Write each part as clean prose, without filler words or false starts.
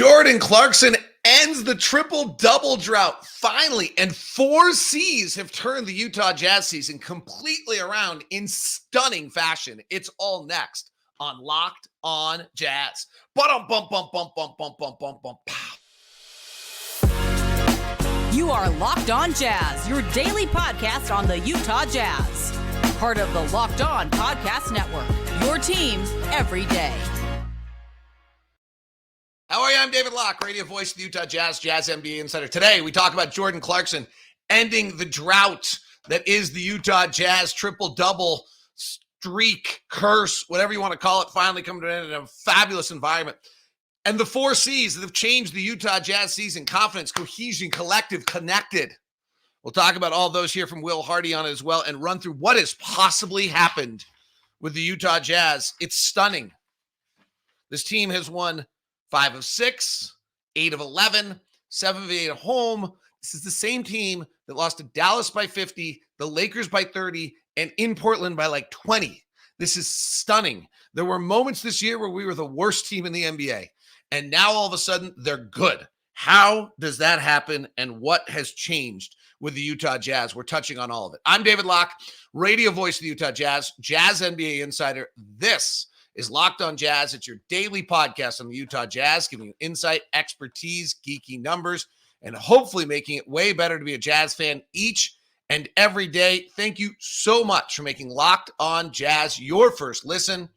Jordan Clarkson ends the triple-double drought finally, and 4 C's have turned the Utah Jazz season completely around in stunning fashion. It's all next on Locked On Jazz. You are Locked On Jazz, your daily podcast on the Utah Jazz. Part of the Locked On Podcast Network, your team every day. How are you? I'm David Locke, radio voice of the Utah Jazz, Jazz NBA Insider. Today, we talk about Jordan Clarkson ending the drought that is the Utah Jazz triple-double streak, curse, whatever you want to call it, finally coming to an end in a fabulous environment. And the 4 C's that have changed the Utah Jazz season: confidence, cohesion, collective, connected. We'll talk about all those here from Will Hardy on it as well and run through what has possibly happened with the Utah Jazz. It's stunning. This team has won 5 of 6, 8 of 11, 7 of 8 at home. This is the same team that lost to Dallas by 50, the Lakers by 30, and in Portland by like 20. This is stunning. There were moments this year where we were the worst team in the NBA, and now all of a sudden they're good. How does that happen, and what has changed with the Utah Jazz? We're touching on all of it. I'm David Locke, radio voice of the Utah Jazz, Jazz NBA Insider. This is Locked On Jazz. It's your daily podcast on the Utah Jazz, giving you insight, expertise, geeky numbers, and hopefully making it way better to be a Jazz fan each and every day. Thank you so much for making Locked On Jazz your first listen.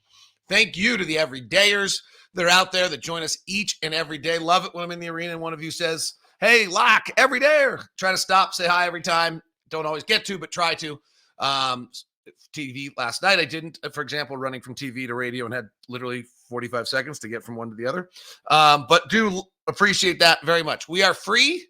Thank you to the everydayers that are out there that join us each and every day. Love it when I'm in the arena and one of you says, "Hey, Locke, everydayer." Try to stop, say hi every time. Don't always get to, but try to. TV last night, I didn't, for example, running from TV to radio and had literally 45 seconds to get from one to the other. But do appreciate that very much. We are free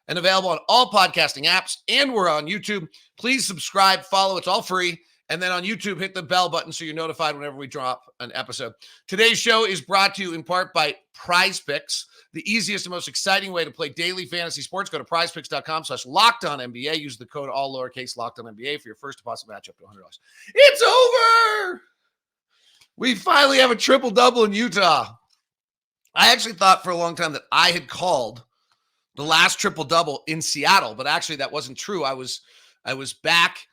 and available on all podcasting apps, and we're on YouTube. Please subscribe, follow. It's all free. And then on YouTube, hit the bell button so you're notified whenever we drop an episode. Today's show is brought to you in part by PrizePicks, the easiest and most exciting way to play daily fantasy sports. Go to prizepicks.com/LockedOnNBA. Use the code all lowercase LockedOnNBA for your first deposit match up to $100. It's over! We finally have a triple-double in Utah. I actually thought for a long time that I had called the last triple-double in Seattle, but actually that wasn't true. I was back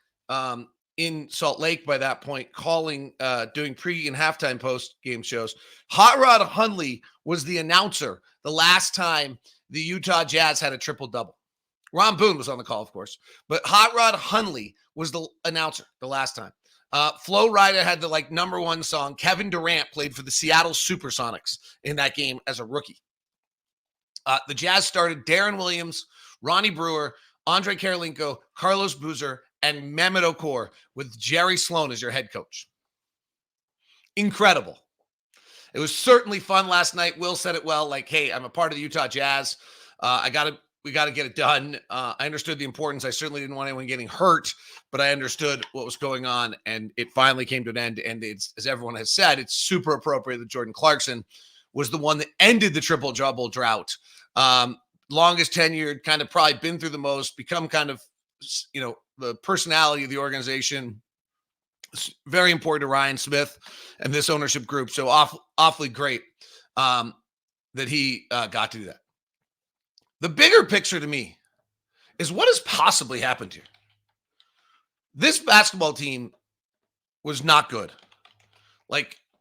in Salt Lake by that point, calling, doing pre and halftime post-game shows. Hot Rod Hundley was the announcer the last time the Utah Jazz had a triple-double. Ron Boone was on the call, of course, but Hot Rod Hundley was the announcer the last time. Flo Rida had the number one song. Kevin Durant played for the Seattle Supersonics in that game as a rookie. The Jazz started Darren Williams, Ronnie Brewer, Andre Karolinko, Carlos Boozer, and Mehmet Okur with Jerry Sloan as your head coach. Incredible. It was certainly fun last night. Will said it well, hey, I'm a part of the Utah Jazz. We got to get it done. I understood the importance. I certainly didn't want anyone getting hurt, but I understood what was going on, and it finally came to an end. And it's, as everyone has said, it's super appropriate that Jordan Clarkson was the one that ended the triple-double drought. Longest tenured, kind of probably been through the most, become kind of, the personality of the organization. It's very important to Ryan Smith and this ownership group. So awfully great that he got to do that. The bigger picture to me is what has possibly happened here. This basketball team was not good.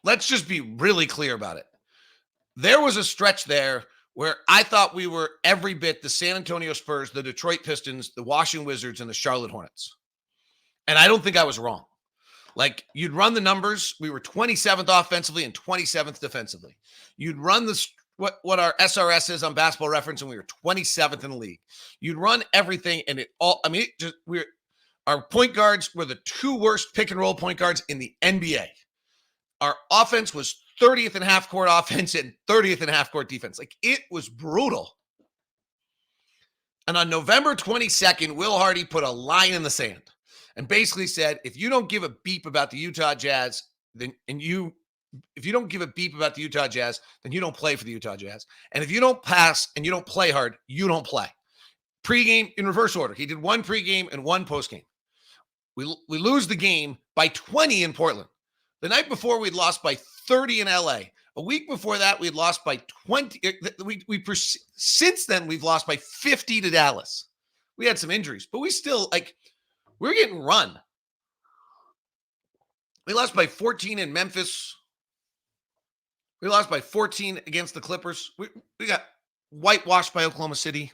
Let's just be really clear about it. There was a stretch there where I thought we were every bit the San Antonio Spurs, the Detroit Pistons, the Washington Wizards, and the Charlotte Hornets. And I don't think I was wrong. You'd run the numbers. We were 27th offensively and 27th defensively. You'd run what our SRS is on Basketball Reference, and we were 27th in the league. You'd run everything, and our point guards were the 2 worst pick-and-roll point guards in the NBA. Our offense was 30th in half-court offense and 30th in half-court defense. It was brutal. And on November 22nd, Will Hardy put a line in the sand and basically said, if you don't give a beep about the Utah Jazz, if you don't give a beep about the Utah Jazz, then you don't play for the Utah Jazz. And if you don't pass and you don't play hard, you don't play. Pre-game in reverse order. He did 1 pre-game and 1 post-game. We lose the game by 20 in Portland. The night before, we'd lost by 30 in LA. A week before that, we had lost by 20. Since then, we've lost by 50 to Dallas. We had some injuries, but we still, we're getting run. We lost by 14 in Memphis. We lost by 14 against the Clippers. We got whitewashed by Oklahoma City.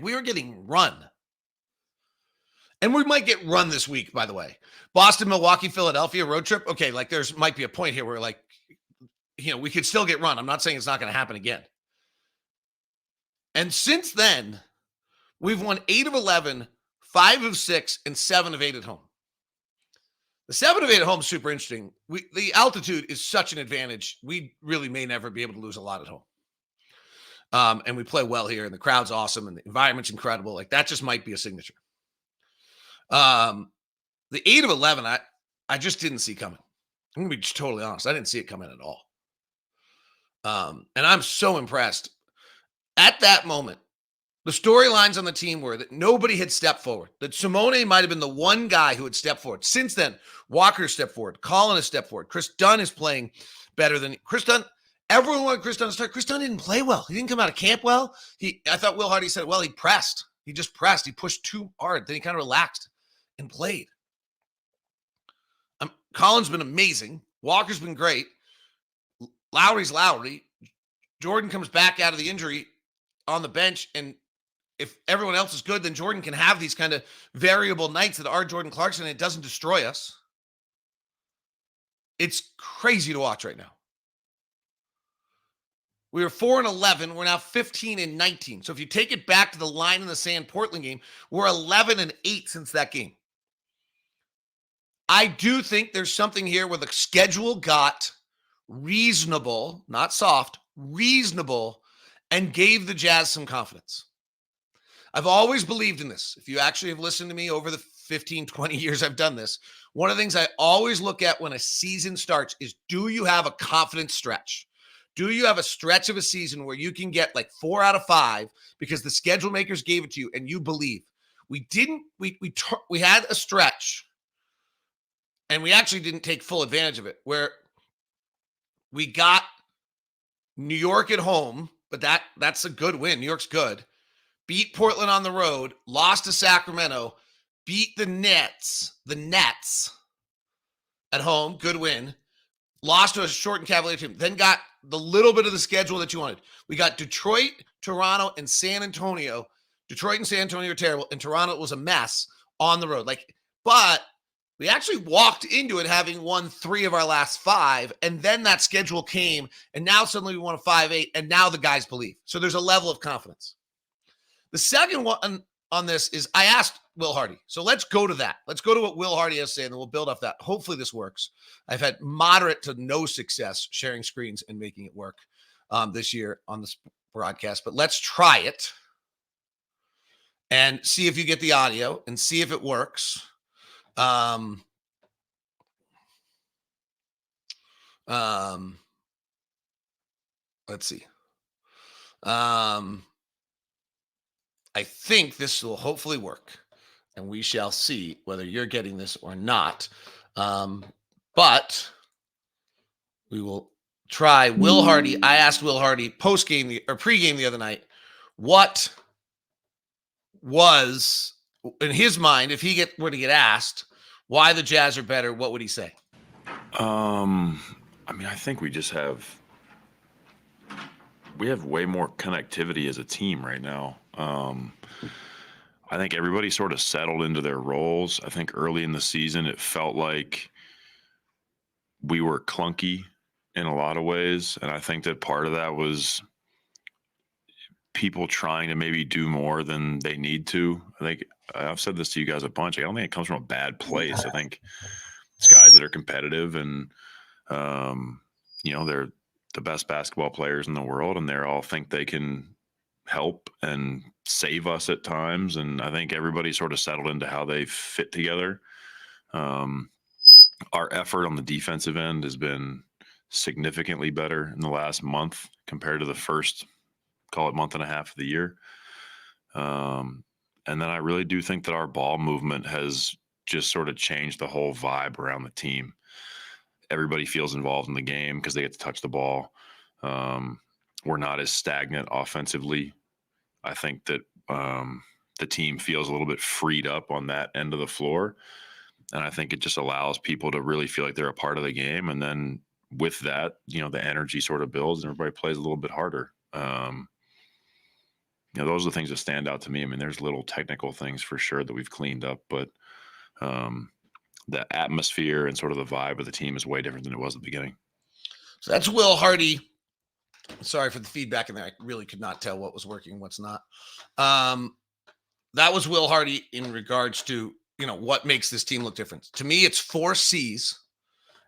We were getting run. And we might get run this week, by the way. Boston, Milwaukee, Philadelphia road trip. Okay, there's might be a point here where we could still get run. I'm not saying it's not going to happen again. And since then, we've won 8 of 11, 5 of 6, and 7 of 8 at home. The 7 of 8 at home is super interesting. The altitude is such an advantage. We really may never be able to lose a lot at home. And we play well here, and the crowd's awesome, and the environment's incredible. That just might be a signature. The 8 of 11, I just didn't see coming. I'm going to be totally honest. I didn't see it coming at all. And I'm so impressed. At that moment, the storylines on the team were that nobody had stepped forward. That Simone might have been the one guy who had stepped forward. Since then, Walker stepped forward. Colin has stepped forward. Chris Dunn is playing better than Chris Dunn. Everyone wanted Chris Dunn to start. Chris Dunn didn't play well. He didn't come out of camp well. I thought Will Hardy said, well, he pressed. He just pressed. He pushed too hard. Then he kind of relaxed and played. Colin's been amazing. Walker's been great. Lowry's Lowry. Jordan comes back out of the injury on the bench, and if everyone else is good, then Jordan can have these kind of variable nights that are Jordan Clarkson, and it doesn't destroy us. It's crazy to watch right now. We were 4-11. We're now 15-19. So if you take it back to the line in the sand Portland game, we're 11-8 since that game. I do think there's something here where the schedule got reasonable, not soft, reasonable, and gave the Jazz some confidence. I've always believed in this. If you actually have listened to me over the 15, 20 years I've done this, one of the things I always look at when a season starts is, do you have a confidence stretch? Do you have a stretch of a season where you can get 4 out of 5 because the schedule makers gave it to you and you believe? We didn't. We had a stretch, and we actually didn't take full advantage of it, where we got New York at home, but that's a good win. New York's good. Beat Portland on the road, lost to Sacramento, beat the Nets at home, good win. Lost to a shortened Cavalier team, then got the little bit of the schedule that you wanted. We got Detroit, Toronto, and San Antonio. Detroit and San Antonio are terrible, and Toronto was a mess on the road. But we actually walked into it having won 3 of our last 5, and then that schedule came, and now suddenly we won a 5-8, and now the guys believe. So there's a level of confidence. The second one on this is I asked Will Hardy. So let's go to that. Let's go to what Will Hardy has to say, and then we'll build off that. Hopefully this works. I've had moderate to no success sharing screens and making it work this year on this broadcast, but let's try it and see if you get the audio and see if it works. Let's see. I think this will hopefully work, and we shall see whether you're getting this or not. But we will try Will Hardy. I asked Will Hardy post-game or pre-game the other night, what was in his mind, if he were to get asked why the Jazz are better, what would he say? I think we have way more connectivity as a team right now. I think everybody sort of settled into their roles. I think early in the season, it felt like we were clunky in a lot of ways. And I think that part of that was people trying to maybe do more than they need to. I think I've said this to you guys a bunch. I don't think it comes from a bad place. I think it's guys that are competitive and, they're the best basketball players in the world, and they all think they can help and save us at times. And I think everybody sort of settled into how they fit together. Our effort on the defensive end has been significantly better in the last month compared to the first, call it month and a half of the year. And then I really do think that our ball movement has just sort of changed the whole vibe around the team. everybody feels involved in the game because they get to touch the ball. We're not as stagnant offensively. I think that the team feels a little bit freed up on that end of the floor. And I think it just allows people to really feel like they're a part of the game. And then with that, the energy sort of builds and everybody plays a little bit harder. Those are the things that stand out to me. I mean, there's little technical things for sure that we've cleaned up, but the atmosphere and sort of the vibe of the team is way different than it was at the beginning. So that's Will Hardy. Sorry for the feedback in there. I really could not tell what was working and what's not. That was Will Hardy in regards to, what makes this team look different. To me, it's 4 C's,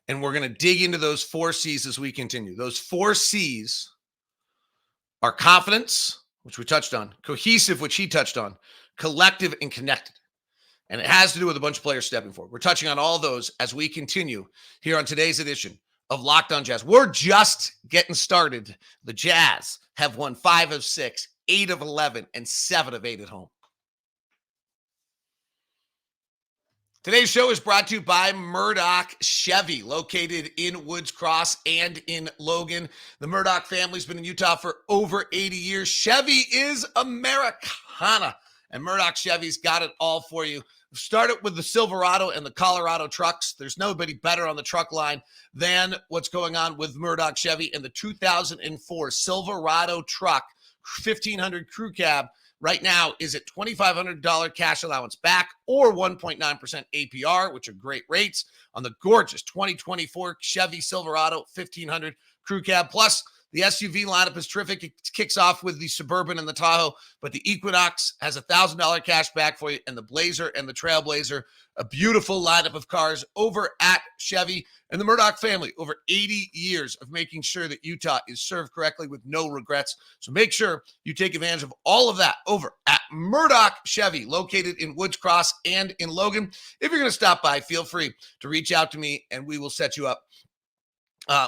and we're going to dig into those 4 C's as we continue. Those 4 C's are confidence, which we touched on, cohesive, which he touched on, collective, and connected. And it has to do with a bunch of players stepping forward. We're touching on all those as we continue here on today's edition of Locked On Jazz. We're just getting started. The Jazz have won 5 of 6, 8 of 11, and 7 of 8 at home. Today's show is brought to you by Murdoch Chevy, located in Woods Cross and in Logan. The Murdoch family's been in Utah for over 80 years. Chevy is Americana, and Murdoch Chevy's got it all for you. Started with the Silverado and the Colorado trucks. There's nobody better on the truck line than what's going on with Murdoch Chevy and the 2004 Silverado truck, 1500 crew cab. Right now is at $2,500 cash allowance back or 1.9% APR, which are great rates on the gorgeous 2024 Chevy Silverado 1500 crew cab. Plus, the SUV lineup is terrific. It kicks off with the Suburban and the Tahoe, but the Equinox has $1,000 cash back for you, and the Blazer and the Trailblazer, a beautiful lineup of cars over at Chevy. And the Murdoch family, over 80 years of making sure that Utah is served correctly with no regrets. So make sure you take advantage of all of that over at Murdoch Chevy, located in Woods Cross and in Logan. If you're going to stop by, feel free to reach out to me, and we will set you up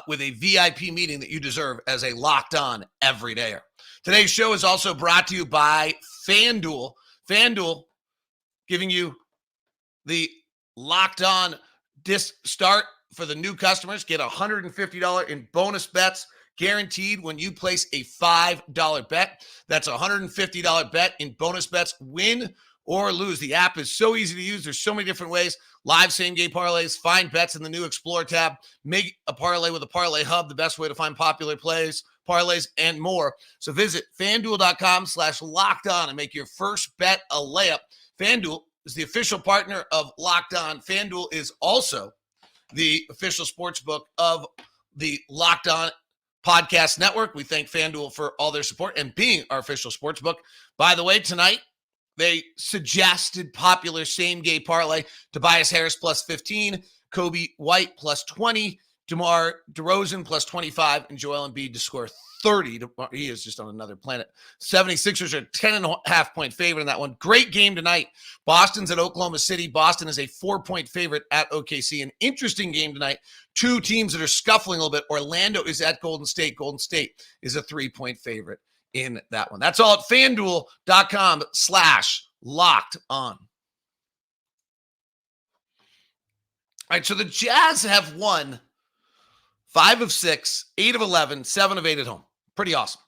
with a VIP meeting that you deserve as a Locked On everydayer. Today's show is also brought to you by FanDuel. FanDuel giving you the Locked On disc start for the new customers. Get $150 in bonus bets guaranteed when you place a $5 bet. That's a $150 bet in bonus bets, win or lose. The app is so easy to use. There's so many different ways. Live same-game parlays, find bets in the new Explore tab, make a parlay with a Parlay Hub, the best way to find popular plays, parlays, and more. So visit FanDuel.com/LockedOn and make your first bet a layup. FanDuel is the official partner of Locked On. FanDuel is also the official sports book of the Locked On Podcast Network. We thank FanDuel for all their support and being our official sports book. By the way, tonight, they suggested popular same-game parlay. Tobias Harris plus 15, Kobe White plus 20, DeMar DeRozan plus 25, and Joel Embiid to score 30. He is just on another planet. 76ers are 10.5-point favorite in that one. Great game tonight. Boston's at Oklahoma City. Boston is a 4-point favorite at OKC. An interesting game tonight. 2 teams that are scuffling a little bit. Orlando is at Golden State. Golden State is a 3-point favorite in that one. That's all at FanDuel.com/locked on. All right, so the Jazz have won 5 of 6, 8 of 11, 7 of 8 at home. Pretty awesome.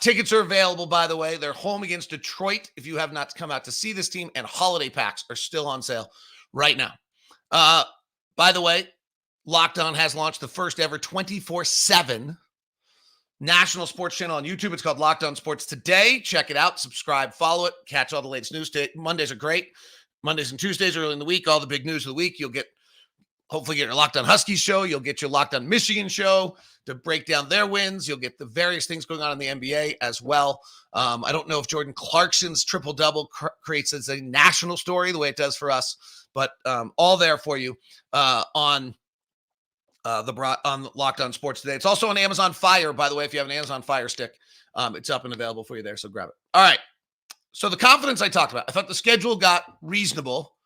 Tickets are available, by the way. They're home against Detroit if you have not come out to see this team, and holiday packs are still on sale right now. By the way, Locked On has launched the first ever 24/7 national sports channel on YouTube. It's called Locked On Sports Today. Check it out. Subscribe, follow it, catch all the latest news. Mondays are great. Mondays and Tuesdays early in the week, all the big news of the week. You'll hopefully get your Locked On Huskies show. You'll get your Locked On Michigan show to break down their wins. You'll get the various things going on in the NBA as well. I don't know if Jordan Clarkson's triple-double creates as a national story the way it does for us, but all there for you on Locked On Sports Today. It's also on Amazon Fire, by the way. If you have an Amazon Fire Stick, it's up and available for you there, so grab it. All right, so the confidence I talked about, I thought the schedule got reasonable,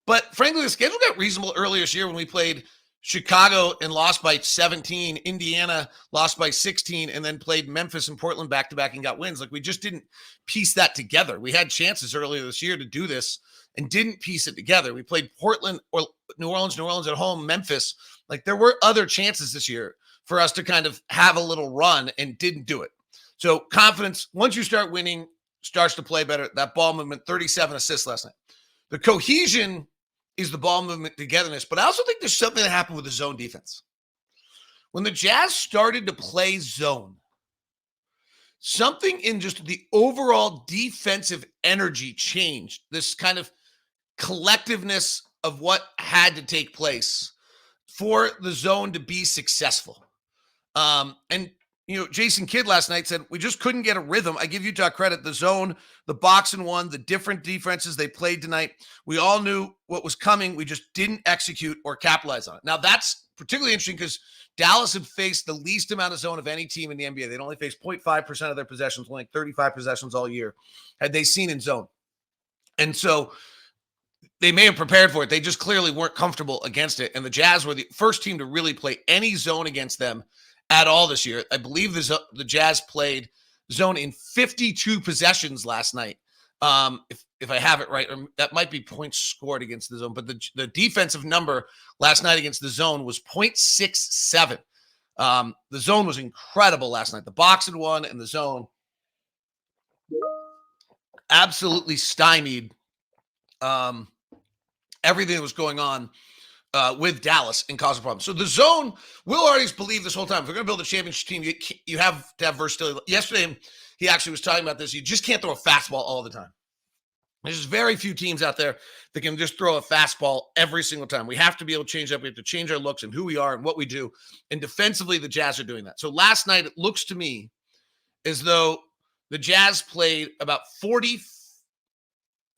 but frankly, the schedule got reasonable earlier this year when we played Chicago and lost by 17. Indiana lost by 16 and then played Memphis and Portland back-to-back and got wins. Like, we just didn't piece that together. We had chances earlier this year to do this and didn't piece it together. We played Portland or New Orleans at home, Memphis. Like, there were other chances this year for us to kind of have a little run and didn't do it. So confidence, once you start winning, starts to play better. That ball movement, 37 assists last night. The cohesion is the ball movement togetherness, but I also think there's something that happened with the zone defense. When the Jazz started to play zone, something in just the overall defensive energy changed. This kind of collectiveness of what had to take place for the zone to be successful. And Jason Kidd last night said, we just couldn't get a rhythm. I give Utah credit. The zone, the box and one, the different defenses they played tonight. We all knew what was coming. We just didn't execute or capitalize on it. Now, that's particularly interesting because Dallas had faced the least amount of zone of any team in the NBA. They'd only faced 0.5% of their possessions, only 35 possessions all year had they seen in zone. And so they may have prepared for it. They just clearly weren't comfortable against it. And the Jazz were the first team to really play any zone against them at all this year. I believe the Jazz played zone in 52 possessions last night. If I have it right, or that might be points scored against the zone, but the defensive number last night against the zone was 0.67. The zone was incredible last night. The box and one and the zone absolutely stymied everything that was going on with Dallas and cause a problem. So the zone, Will Hardy's believed this whole time, if we're going to build a championship team, you have to have versatility. Yesterday, he actually was talking about this. You just can't throw a fastball all the time. There's very few teams out there that can just throw a fastball every single time. We have to be able to change up. We have to change our looks and who we are and what we do. And defensively, the Jazz are doing that. So last night, it looks to me as though the Jazz played about 40.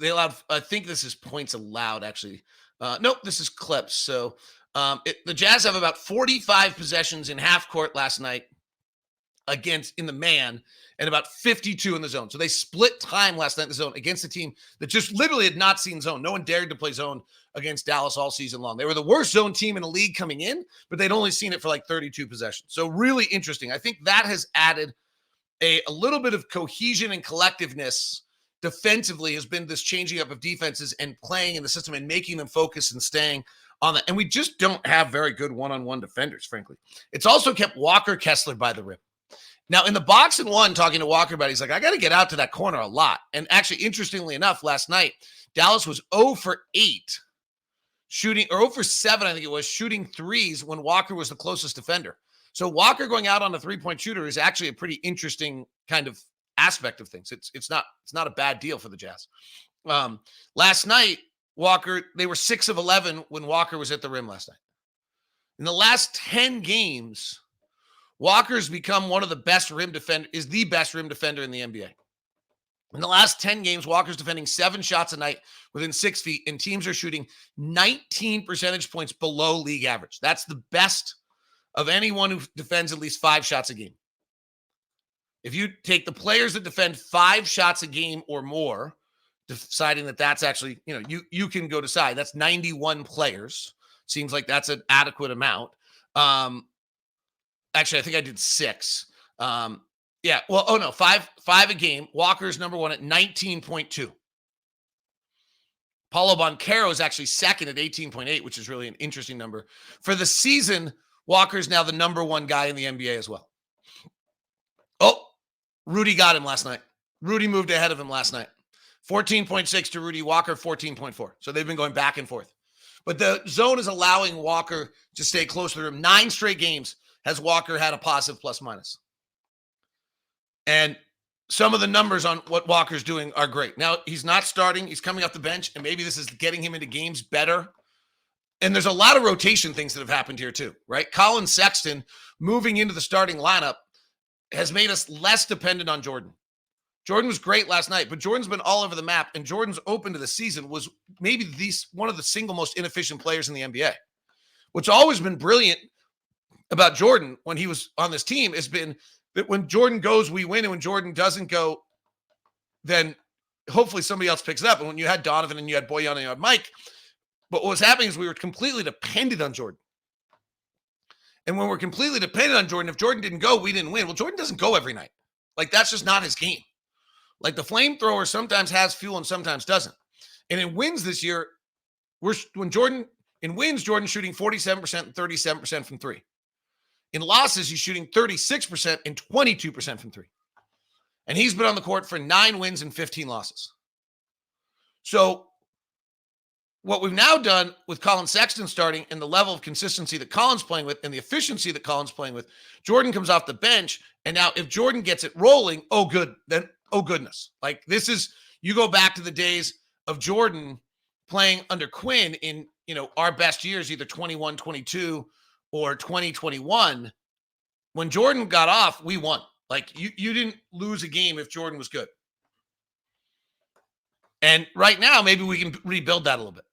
They allowed, I think this is points allowed, actually. Nope, this is clips. So the Jazz have about 45 possessions in half court last night in the man and about 52 in the zone. So they split time last night in the zone against a team that just literally had not seen zone. No one dared to play zone against Dallas all season long. They were the worst zone team in the league coming in, but they'd only seen it for like 32 possessions. So really interesting. I think that has added a little bit of cohesion and collectiveness defensively, has been this changing up of defenses and playing in the system and making them focus and staying on that. And we just don't have very good one-on-one defenders, frankly. It's also kept Walker Kessler by the rim. Now, in the box and one, talking to Walker about it, he's like, I got to get out to that corner a lot. And actually, interestingly enough, last night, Dallas was 0 for 8 shooting, or 0 for 7, I think it was, shooting threes when Walker was the closest defender. So Walker going out on a three-point shooter is actually a pretty interesting kind of aspect of things. It's not a bad deal for the Jazz. Last night, Walker, they were 6 of 11 when Walker was at the rim last night. In the last 10 games, Walker's become one of the best rim defender, is the best rim defender in the NBA. In the last 10 games, Walker's defending 7 shots a night within 6 feet, and teams are shooting 19 percentage points below league average. That's the best of anyone who defends at least 5 shots a game. If you take the players that defend 5 shots a game or more, deciding that that's actually, you can go decide. That's 91 players. Seems like that's an adequate amount. Actually, I think I did 6. Yeah. Well, 5 a game. Walker's number 1 at 19.2. Paulo Banchero is actually second at 18.8, which is really an interesting number. For the season, Walker's now the number 1 guy in the NBA as well. Oh, Rudy got him last night. Rudy moved ahead of him last night. 14.6 to Rudy, Walker 14.4. So they've been going back and forth. But the zone is allowing Walker to stay close to the rim. 9 straight games has Walker had a positive plus-minus. And some of the numbers on what Walker's doing are great. Now, he's not starting. He's coming off the bench, and maybe this is getting him into games better. And there's a lot of rotation things that have happened here too, right? Colin Sexton moving into the starting lineup has made us less dependent on Jordan. Jordan was great last night, but Jordan's been all over the map, and Jordan's open to the season was maybe one of the single most inefficient players in the NBA. What's always been brilliant about Jordan when he was on this team has been that when Jordan goes, we win, and when Jordan doesn't go, then hopefully somebody else picks it up. And when you had Donovan and you had Bojan and you had Mike, but what was happening is we were completely dependent on Jordan. And when we're completely dependent on Jordan, if Jordan didn't go, we didn't win. Well, Jordan doesn't go every night. Like, that's just not his game. Like, the flamethrower sometimes has fuel and sometimes doesn't. And in wins this year, Jordan's shooting 47% and 37% from three. In losses, he's shooting 36% and 22% from three. And he's been on the court for 9 wins and 15 losses. So what we've now done with Colin Sexton starting and the level of consistency that Colin's playing with and the efficiency that Colin's playing with, Jordan comes off the bench. And now if Jordan gets it rolling, oh goodness. Like, this is, you go back to the days of Jordan playing under Quinn in, our best years, either 21, 22 or 2021. When Jordan got off, we won. Like, you didn't lose a game if Jordan was good. And right now, maybe we can rebuild that a little bit.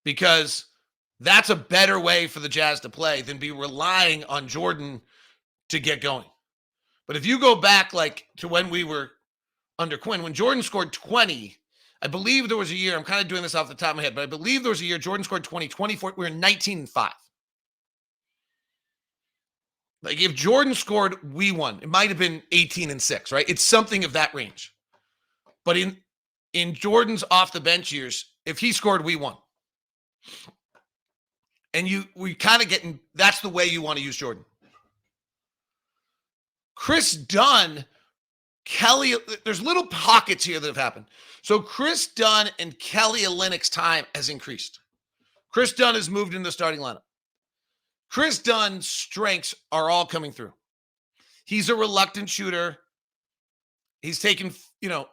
Because that's a better way for the Jazz to play than be relying on Jordan to get going. But if you go back to when we were under Quinn, when Jordan scored 20, I believe there was a year, I'm kind of doing this off the top of my head, but I believe there was a year Jordan scored 24, we were 19-5. Like, if Jordan scored, we won. It might have been 18-6, right? It's something of that range. But in Jordan's off the bench years, if he scored, we won. And we kind of that's the way you want to use Jordan. Chris Dunn, Kelly, there's little pockets here that have happened. So Chris Dunn and Kelly Olynyk's time has increased. Chris Dunn has moved into the starting lineup. Chris Dunn's strengths are all coming through. He's a reluctant shooter. He's taken,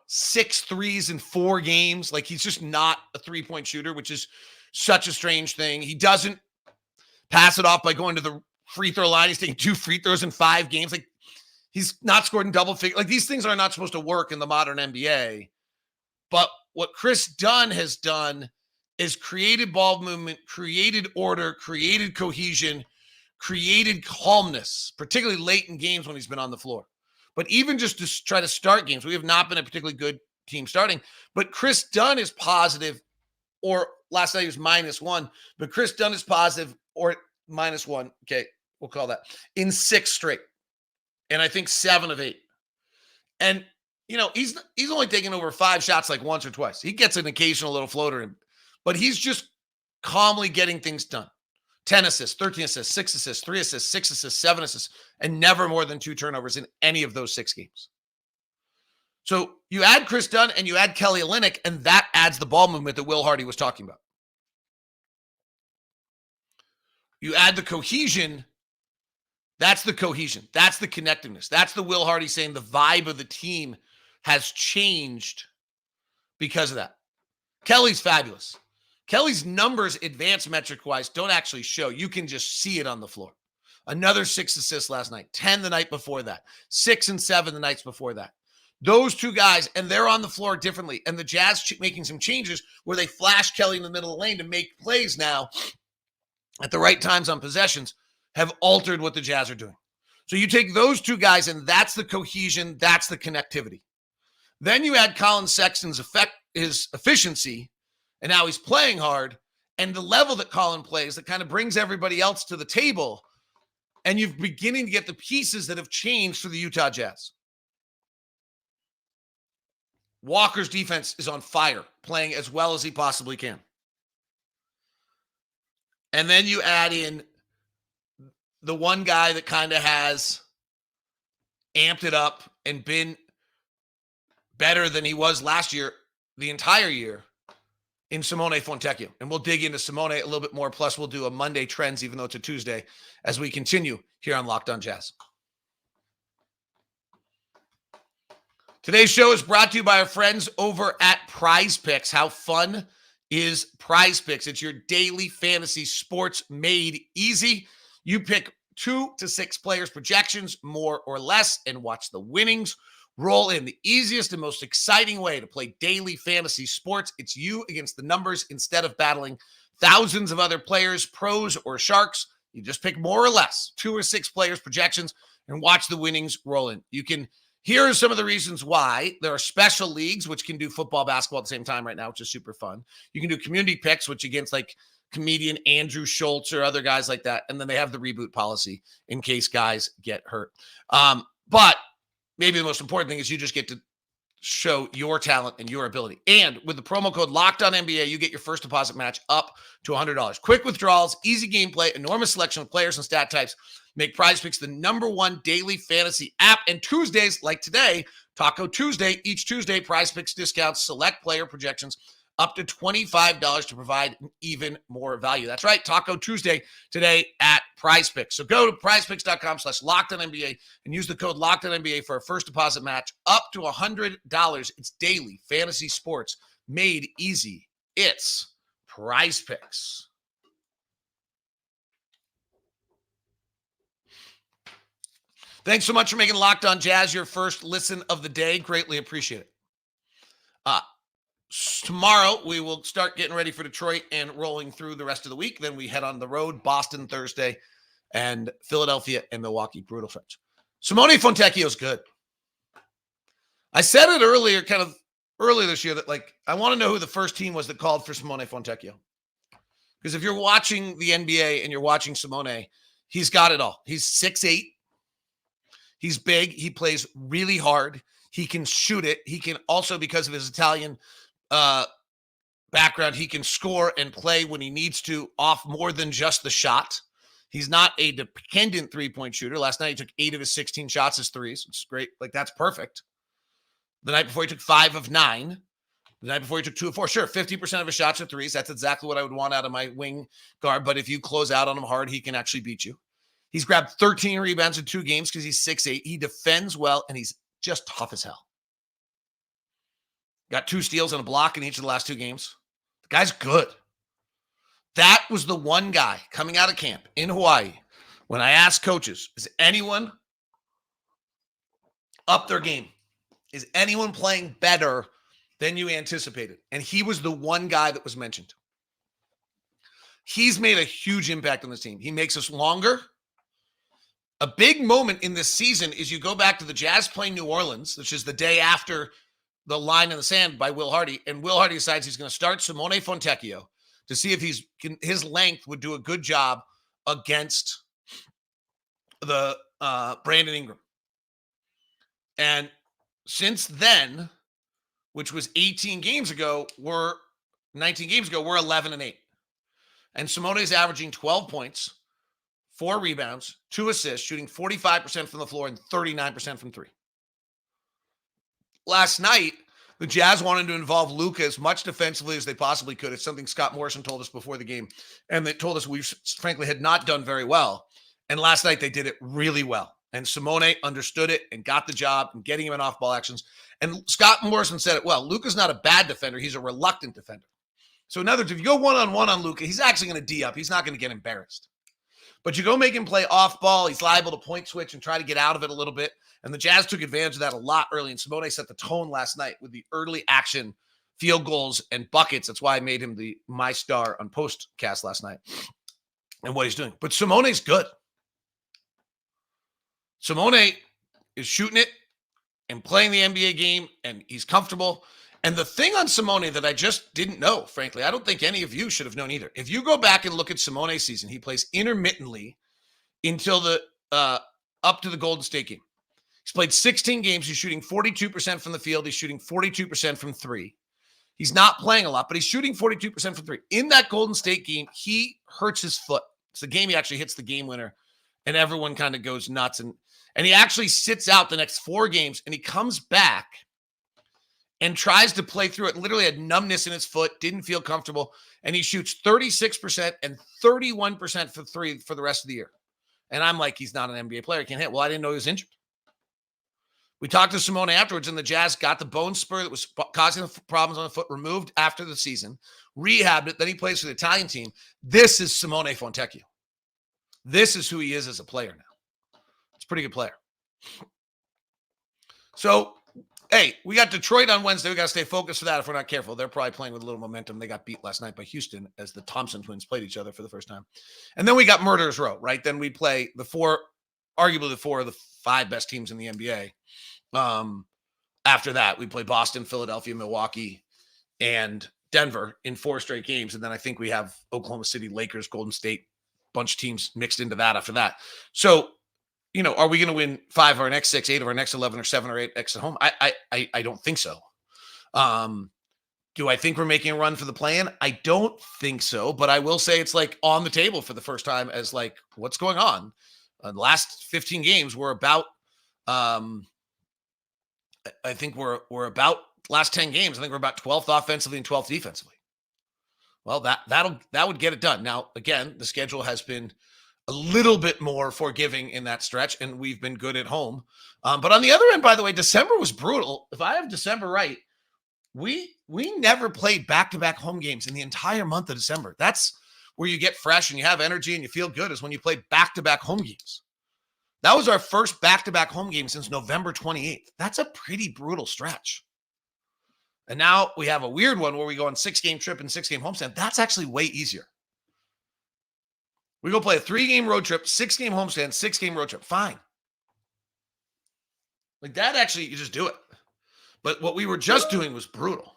6 threes in 4 games. Like, he's just not a three-point shooter, which is such a strange thing. He doesn't pass it off by going to the free throw line. He's taking 2 free throws in 5 games. Like, he's not scored in double figures. Like, these things are not supposed to work in the modern NBA. But what Chris Dunn has done is created ball movement, created order, created cohesion, created calmness, particularly late in games when he's been on the floor. But even just to try to start games, we have not been a particularly good team starting. But Chris Dunn is positive, or last night he was -1, but Chris Dunn is positive or -1. Okay, we'll call that, in 6 straight. And I think 7 of 8. And, he's only taken over 5 shots like once or twice. He gets an occasional little floater in, but he's just calmly getting things done. 10 assists, 13 assists, 6 assists, 3 assists, 6 assists, 7 assists, and never more than 2 turnovers in any of those 6 games. So you add Chris Dunn and you add Kelly Olynyk, and that adds the ball movement that Will Hardy was talking about. You add the cohesion. That's the cohesion. That's the connectiveness. That's the Will Hardy saying the vibe of the team has changed because of that. Kelly's fabulous. Kelly's numbers, advanced metric-wise, don't actually show. You can just see it on the floor. Another 6 assists last night, 10 the night before that, 6 and 7 the nights before that. Those 2 guys, and they're on the floor differently. And the Jazz making some changes where they flash Kelly in the middle of the lane to make plays now at the right times on possessions have altered what the Jazz are doing. So you take those 2 guys, and that's the cohesion, that's the connectivity. Then you add Colin Sexton's his efficiency, and now he's playing hard, and the level that Colin plays that kind of brings everybody else to the table, and you're beginning to get the pieces that have changed for the Utah Jazz. Walker's defense is on fire, playing as well as he possibly can. And then you add in the one guy that kind of has amped it up and been better than he was last year, the entire year, in Simone Fontecchio. And we'll dig into Simone a little bit more. Plus, we'll do a Monday Trends, even though it's a Tuesday, as we continue here on Locked On Jazz. Today's show is brought to you by our friends over at PrizePicks. How fun is PrizePicks? It's your daily fantasy sports made easy. You pick 2 to 6 players projections, more or less, and watch the winnings roll in. The easiest and most exciting way to play daily fantasy sports. It's you against the numbers instead of battling thousands of other players, pros or sharks. You just pick more or less 2 or 6 players projections and watch the winnings roll in. Here are some of the reasons why. There are special leagues, which can do football, basketball at the same time right now, which is super fun. You can do community picks, which against comedian Andrew Schultz or other guys like that. And then they have the reboot policy in case guys get hurt. But maybe the most important thing is you just get to show your talent and your ability. And with the promo code LOCKEDONNBA, you get your first deposit match up to $100. Quick withdrawals, easy gameplay, enormous selection of players and stat types make PrizePicks the #1 daily fantasy app. And Tuesdays, like today, Taco Tuesday, each Tuesday, PrizePicks discounts select player projections up to $25 to provide even more value. That's right, Taco Tuesday today at PrizePicks. So go to prizepicks.com/LockedOnNBA and use the code LockedOnNBA for a first deposit match up to $100. It's daily fantasy sports made easy. It's PrizePicks. Thanks so much for making Locked On Jazz your first listen of the day. Greatly appreciate it. Tomorrow, we will start getting ready for Detroit and rolling through the rest of the week. Then we head on the road, Boston Thursday, and Philadelphia and Milwaukee. Brutal stretch. Simone Fontecchio is good. I said it earlier this year that, I want to know who the first team was that called for Simone Fontecchio. Because if you're watching the NBA and you're watching Simone, he's got it all. He's 6'8". He's big. He plays really hard. He can shoot it. He can also, because of his Italian background, he can score and play when he needs to off more than just the shot. He's not a dependent three-point shooter. Last night, he took 8 of his 16 shots as threes. It's great. That's perfect. The night before, he took 5 of 9. The night before, he took 2 of 4. Sure, 50% of his shots are threes. That's exactly what I would want out of my wing guard. But if you close out on him hard, he can actually beat you. He's grabbed 13 rebounds in 2 games because he's 6'8". He defends well, and he's just tough as hell. Got 2 steals and a block in each of the last 2 games. The guy's good. That was the one guy coming out of camp in Hawaii when I asked coaches, is anyone up their game? Is anyone playing better than you anticipated? And he was the one guy that was mentioned. He's made a huge impact on this team. He makes us longer. A big moment in this season is you go back to the Jazz playing New Orleans, which is the day after the line in the sand by Will Hardy, and Will Hardy decides he's going to start Simone Fontecchio to see if his length would do a good job against the Brandon Ingram. And since then, which was 19 games ago, we're 11-8. And Simone's averaging 12 points, 4 rebounds, 2 assists, shooting 45% from the floor and 39% from 3. Last night, the Jazz wanted to involve Luka as much defensively as they possibly could. It's something Scott Morrison told us before the game, and they told us we frankly had not done very well. And last night, they did it really well. And Simone understood it and got the job and getting him in off-ball actions. And Scott Morrison said it well. Luka's not a bad defender. He's a reluctant defender. So in other words, if you go one-on-one on Luka, he's actually going to D up. He's not going to get embarrassed. But you go make him play off-ball, he's liable to point switch and try to get out of it a little bit. And the Jazz took advantage of that a lot early. And Simone set the tone last night with the early action, field goals, and buckets. That's why I made him my star on postcast last night and what he's doing. But Simone's good. Simone is shooting it and playing the NBA game, and he's comfortable. And the thing on Simone that I just didn't know, frankly, I don't think any of you should have known either. If you go back and look at Simone's season, he plays intermittently until up to the Golden State game. He's played 16 games. He's shooting 42% from the field. He's shooting 42% from 3. He's not playing a lot, but he's shooting 42% from 3. In that Golden State game, he hurts his foot. It's the game he actually hits the game winner, and everyone kind of goes nuts. And he actually sits out the next 4 games, and he comes back and tries to play through it. Literally had numbness in his foot, didn't feel comfortable, and he shoots 36% and 31% for 3 for the rest of the year. And I'm like, he's not an NBA player. He can't hit. Well, I didn't know he was injured. We talked to Simone afterwards, and the Jazz got the bone spur that was causing the problems on the foot removed after the season, rehabbed it, then he plays for the Italian team. This is Simone Fontecchio. This is who he is as a player now. It's a pretty good player. So, hey, we got Detroit on Wednesday. We got to stay focused for that if we're not careful. They're probably playing with a little momentum. They got beat last night by Houston as the Thompson twins played each other for the first time. And then we got Murderers Row, right? Then we play arguably the 4 of the 5 best teams in the NBA. After that, we play Boston, Philadelphia, Milwaukee, and Denver in 4 straight games. And then I think we have Oklahoma City, Lakers, Golden State, bunch of teams mixed into that after that. So, are we going to win 5 of our next 6, 8 of our next 11, or 7 or 8 X at home? I don't think so. Do I think we're making a run for the play-in? I don't think so, but I will say it's like on the table for the first time as like, what's going on? The last 15 games we're about, I think we're about last 10 games. I think we're about 12th offensively and 12th defensively. Well, that would get it done. Now, again, the schedule has been a little bit more forgiving in that stretch, and we've been good at home. But on the other end, by the way, December was brutal. If I have December right, we never played back-to-back home games in the entire month of December. That's where you get fresh and you have energy and you feel good, is when you play back-to-back home games. That was our first back-to-back home game since November 28th. That's a pretty brutal stretch. And now we have a weird one where we go on 6-game trip and 6-game homestand. That's actually way easier. We go play a 3-game road trip, 6-game homestand, 6-game road trip. Fine. Like that, actually, you just do it. But what we were just doing was brutal.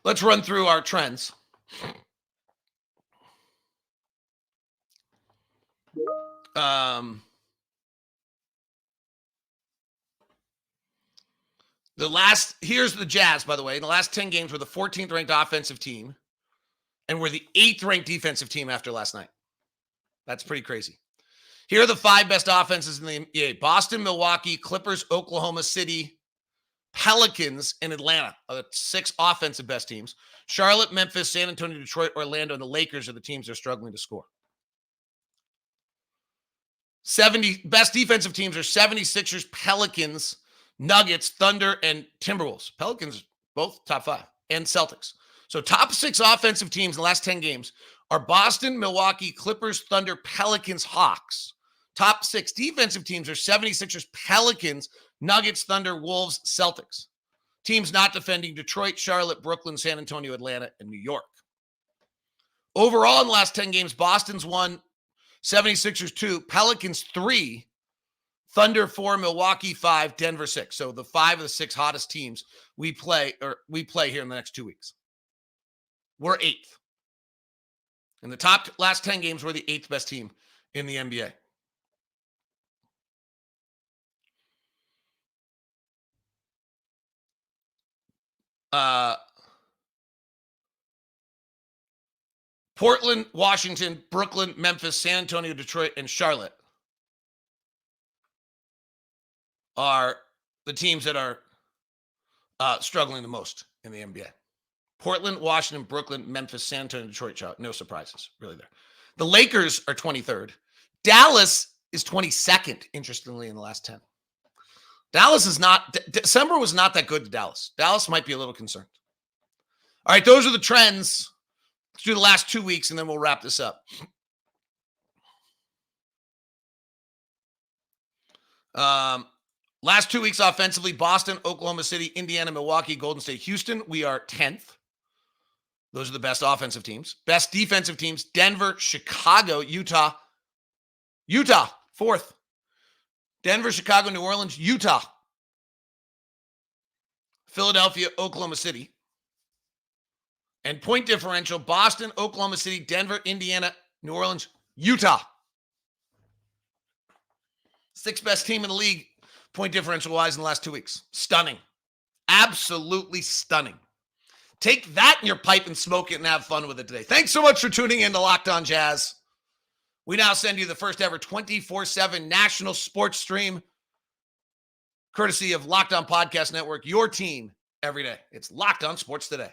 Let's run through our trends. Here's the Jazz, by the way. In the last 10 games, we're the 14th ranked offensive team, and we're the 8th ranked defensive team after last night. That's pretty crazy. Here are the 5 best offenses in the NBA: Boston, Milwaukee, Clippers, Oklahoma City, Pelicans, and Atlanta are the 6 offensive best teams. Charlotte, Memphis, San Antonio, Detroit, Orlando, and the Lakers are the teams that are struggling to score. 70 best defensive teams are 76ers, Pelicans, Nuggets, Thunder, and Timberwolves. Pelicans, both top 5, and Celtics. So top 6 offensive teams in the last 10 games are Boston, Milwaukee, Clippers, Thunder, Pelicans, Hawks. Top 6 defensive teams are 76ers, Pelicans, Nuggets, Thunder, Wolves, Celtics. Teams not defending: Detroit, Charlotte, Brooklyn, San Antonio, Atlanta, and New York. Overall, in the last 10 games, Boston's 1, 76ers 2, Pelicans 3, Thunder 4, Milwaukee 5, Denver 6. So the 5 of the 6 hottest teams we play here in the next 2 weeks. We're 8th. In the top last 10 games, we're the 8th best team in the NBA. Portland, Washington, Brooklyn, Memphis, San Antonio, Detroit, and Charlotte are the teams that are struggling the most in the NBA. Portland, Washington, Brooklyn, Memphis, San Antonio, Detroit, Charlotte. No surprises, really there. The Lakers are 23rd. Dallas is 22nd, interestingly, in the last 10. Dallas is not – December was not that good to Dallas. Dallas might be a little concerned. All right, those are the trends. Let's do the last 2 weeks, and then we'll wrap this up. Last 2 weeks offensively: Boston, Oklahoma City, Indiana, Milwaukee, Golden State, Houston. We are 10th. Those are the best offensive teams. Best defensive teams: Denver, Chicago, Utah. Utah, 4th. Denver, Chicago, New Orleans, Utah. Philadelphia, Oklahoma City. And point differential: Boston, Oklahoma City, Denver, Indiana, New Orleans, Utah. 6th best team in the league, point differential-wise, in the last 2 weeks. Stunning. Absolutely stunning. Take that in your pipe and smoke it and have fun with it today. Thanks so much for tuning in to Locked On Jazz. We now send you the first ever 24/7 national sports stream, courtesy of Locked On Podcast Network, your team every day. It's Locked On Sports Today.